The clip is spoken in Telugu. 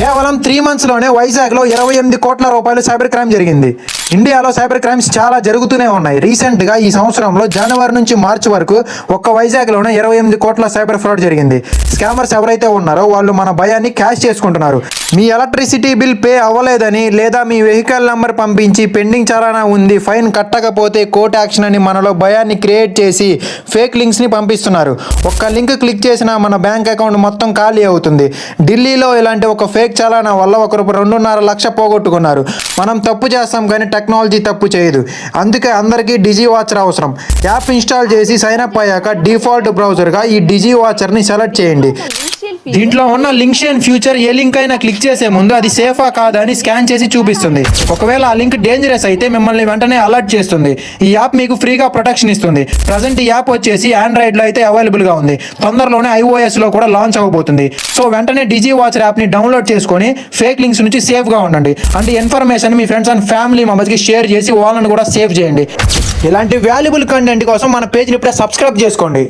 కేవలం 3 months లోనే వైజాగ్లో 28 కోట్ల రూపాయలు సైబర్ క్రైమ్ జరిగింది. ఇండియాలో సైబర్ క్రైమ్స్ చాలా జరుగుతూనే ఉన్నాయి. రీసెంట్గా ఈ సంవత్సరంలో జనవరి నుంచి మార్చి వరకు ఒక్క వైజాగ్లోనే 28 కోట్ల సైబర్ ఫ్రాడ్ జరిగింది. స్కామర్స్ ఎవరైతే ఉన్నారో వాళ్ళు మన భయాన్ని క్యాష్ చేసుకుంటున్నారు. మీ ఎలక్ట్రిసిటీ బిల్ పే అవ్వలేదని లేదా మీ వెహికల్ నెంబర్ పంపించి పెండింగ్ చలానా ఉంది, ఫైన్ కట్టకపోతే కోర్ట్ యాక్షన్ అని మనలో భయాన్ని క్రియేట్ చేసి ఫేక్ లింక్స్ని పంపిస్తున్నారు. ఒక్క లింక్ క్లిక్ చేసినా మన బ్యాంక్ అకౌంట్ మొత్తం ఖాళీ అవుతుంది. ఢిల్లీలో ఇలాంటి ఒక ఫేక్ చలానా వల్ల ఒకరు 2.5 లక్షలు పోగొట్టుకున్నారు. మనం తప్పు చేస్తాం కానీ టెక్నాలజీ తప్పు చేయదు. అందుకే అందరికీ డిజీ వాచర్ అవసరం. యాప్ ఇన్స్టాల్ చేసి సైన్ అప్ అయ్యాక డిఫాల్ట్ బ్రౌజర్గా ఈ డిజీ వాచర్ని సెలెక్ట్ చేయండి. దీంట్లో ఉన్న లింక్షన్ ఫ్యూచర్ ఏ లింక్ అయినా క్లిక్ చేసే ముందు అది సేఫా కాదా అని స్కాన్ చేసి చూపిస్తుంది. ఒకవేళ ఆ లింక్ డేంజరస్ అయితే మిమ్మల్ని వెంటనే అలర్ట్ చేస్తుంది. ఈ యాప్ మీకు ఫ్రీగా ప్రొటెక్షన్ ఇస్తుంది. ప్రజెంట్ ఈ యాప్ వచ్చేసి ఆండ్రాయిడ్లో అయితే అవైలబుల్గా ఉంది. తొందరలోనే iOSలో కూడా లాంచ్ అవ్వబోతుంది. సో వెంటనే డిజీ వాచర్ యాప్ని డౌన్లోడ్ చేసుకొని ఫేక్ లింక్స్ నుంచి సేఫ్గా ఉండండి. అంటే information me friends and family మెంబర్స్కి షేర్ చేసి వాళ్ళని కూడా సేవ్ చేయండి. ఇలాంటి వాల్యుబుల్ కంటెంట్ కోసం మన పేజ్ని ఇప్పుడే సబ్స్క్రైబ్ చేసుకోండి.